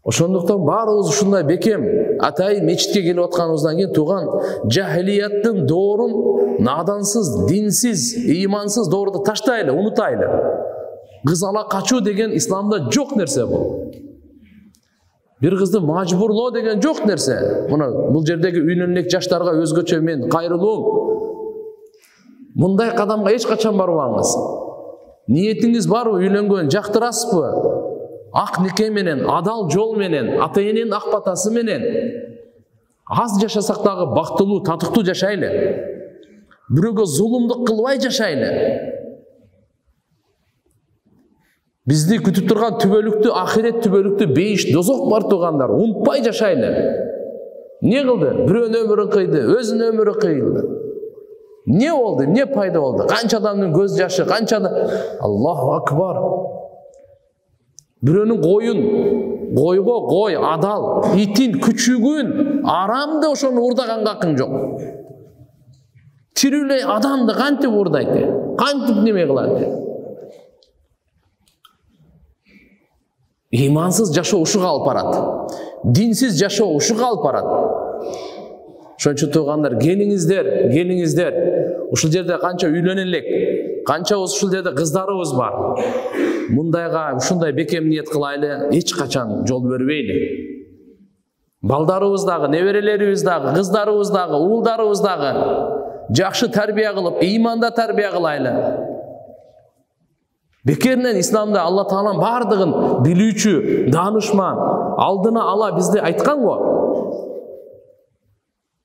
Ошондуктан баарыбыз ушундай бекем атайын мечитке келип атканыбыздан кийин тууган жахилияттын доорун надансыз, динсиз, ыймансыз доорду таштайлы, унутайлы. Кыз ала качуу деген исламда жок нерсе бул. Бир кызды мажбурлоо деген жок нерсе. Мына бул жердеги үйлөнүлүк жаштарга өзгөчө мен кайрылуум. Мындай кадамга эч качан барбаңыз. Ниетиңиз барбы, үйлөнгөн жактырасызбы? Ак нике менен, адал жол менен, ата эненин ак батасы менен аз жашасак дагы бактылуу, татыктуу жашайлы. Бирөөгө зулумдук кылбай жашайлы. Бизди күтүп турган түбөлүктүү, ахирет түбөлүктүү бейиш, дозок бар туугандар, унутпай жашайлы. Не кылды? Бирөөнүн өмүрүн кыйды, өзүнүн өмүрү кыйылды. Не болду? Не пайда болду? Канча адамдын көз жашы, канча Аллаху акбар. Бирөөнүн коюн, койго кой, адал, итин, күчүгүн, арамды ошону урдаган акың жок. Тирүүлөй адамды кантип урдайт? Кантип неме кылат? Имансыз жашоо ушуга алып барат. Динсиз жашоо ушуга алып барат. Ошон үчүн туугандар, келиңиздер. Ушул жерде канча үйлөнө элек, канча ушул жерде кыздарыбыз бар. Мындайга ушундай бекем ниет кылайлы, эч качан жол бербейли. Балдарыбыз дагы, неберелерибиз дагы, кыздарыбыз дагы, уулдарыбыз дагы жакшы тарбия кылып, ыйманда тарбия кылайлы. Бекеринен исламда Алла Тааланын бардыгын билүүчү, данышман, алдына ала бизди айткан го.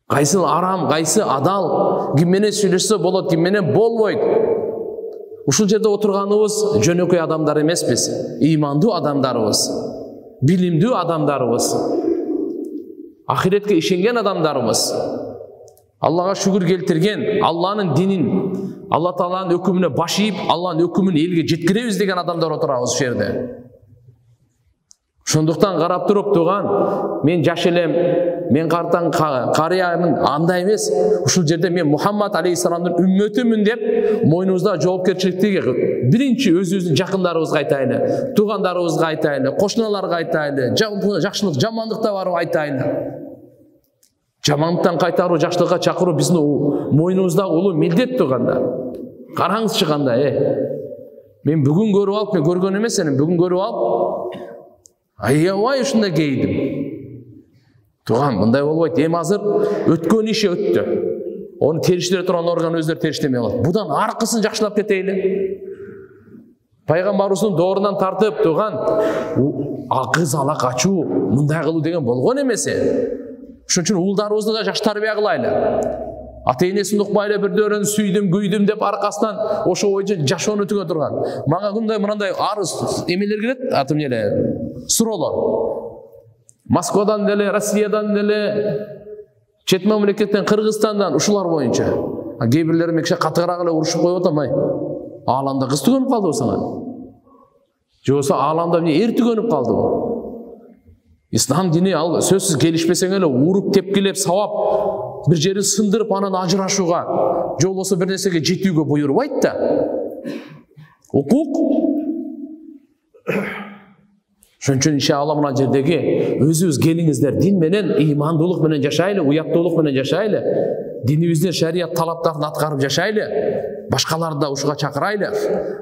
Кайсы арам, кайсы адал, ким менен сүйлөшсө болот, ким менен болбойт. Ушул жерде отурганыбыз жөнөкөй адамдар эмеспиз, ыймандуу адамдарыбыз, билимдүү адамдарыбыз, ахиретке ишенген адамдарыбыз, Аллага шүгүр келтирген, Алланын динин, Алла Тааланын өкүмүнө баш ийип, Алланын өкүмүн элге жеткиребиз деген адамдар отурабыз ушул жерде. Ошондуктан карап туруп тууган, мен жаш элем, мен картаң карыянын андай эмес, ушул жерде мен Мухаммад алейхиссаламдын үммөтүмүн деп мойнубузда жоопкерчиликти биринчи өзүбүздүн жакындарыбызга айтайлы, туугандарыбызга айтайлы, кошуналарга айтайлы, жакшылык, жамандыкта барып айтайлы. Жамандыктан кайтаруу, жакшылыкка чакыруу биздин мойнубузда улуу милдет туугандар. Караңызчы кандай, мен бүгүн көрүп алып, мен көргөн эмес энем, бүгүн көрүп алып, аябай ушундай кейдим. Тууган, мындай болбойт. Эми азыр өткөн иши өттү. Оны териштире турган орган өздөрү териштемей калат. Будан аркысын жакшылап кетейли. Пайгамбарыбыздын доорунан тартып тууган, кыз ала качуу, мындай кылуу деген болгон эмес. Ошон үчүн уулдарыбызды да жакшы тарбия кылайлы. Ата энесин укпайлы, бирдөөрүн сүйдүм, күйдүм деп аркасынан ошо ойчу жашоону өтүгө турган. Мага күндөй мындай арыз эмелер келет, атым эле суроолор. Москвадан деле, Россиядан деле, чет мамлекеттен, Кыргызстандан ушулар боюнча. Кээ бирлери мекше катыгыраак эле урушуп коюп атам, Ааламда кыз түгөнүп калдыбы сага? Же болбосо ааламда эмне эр түгөнүп калдыбы? Ислам дини ал сөзсүз келишпесең эле уруп тепкилеп сабап бир жерин сындырып анан ажырашууга, же болбосо бир нерсеге жетүүгө буйрубайт да. Укук. Ошон үчүн иншалла мына жердеги өзүбүз келиңиздер, дин менен, ыймандуулук менен жашайлы, уяттуулук менен жашайлы, динибиздин шарият талаптарын аткарып жашайлы, башкаларды да ушуга чакырайлы,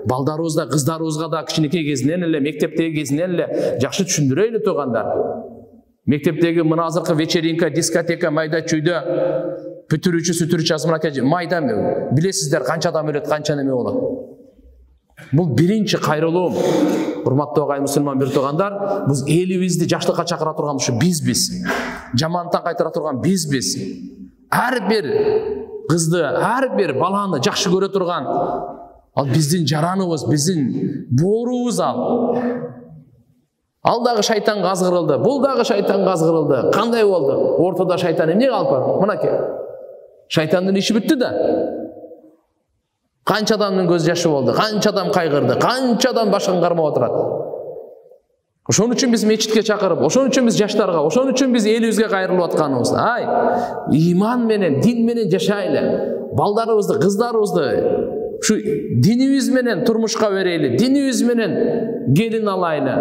балдарыбызда, кыздарыбызга да кичинекей кезинен эле, мектептеги кезинен эле жакшы түшүндүрөйлү туугандар. Мектептеги мына азыркы вечеринка, дискотека, майда чүйдө бүтүрүүчү, сүтүрүүчү азмыракай майда билесиздер канча адам өлөт, канча неме болот. Бул биринчи кайрылуум. Урматтуу агай мусулман бир туугандар, биз элибизди жакшылыкка чакыра турган ушу бизбиз. Жамандыктан кайтара турган бизбиз. Ар бир кызды, ар бир баланы жакшы көрө турган ал биздин жараныбыз, биздин боорубуз ал. Ал дагы шайтанга азгырылды, бул дагы шайтанга азгырылды. Кандай болду? Ортодо шайтан эмне калып бар? Мынакей. Шайтандын иши бүттү да. Канча адамдын көз жашы болду, канча адам кайгырды, канча адам башын кармап отурат. Ошон үчүн биз мечитке чакырып, ошон үчүн биз жаштарга, ошон үчүн биз элибизге кайрылып атканыбыз. Иман менен, дин менен жашайлы. Балдарыбызды, кыздарыбызды ушу динибиз менен турмушка берели, динибиз менен келин алайлы.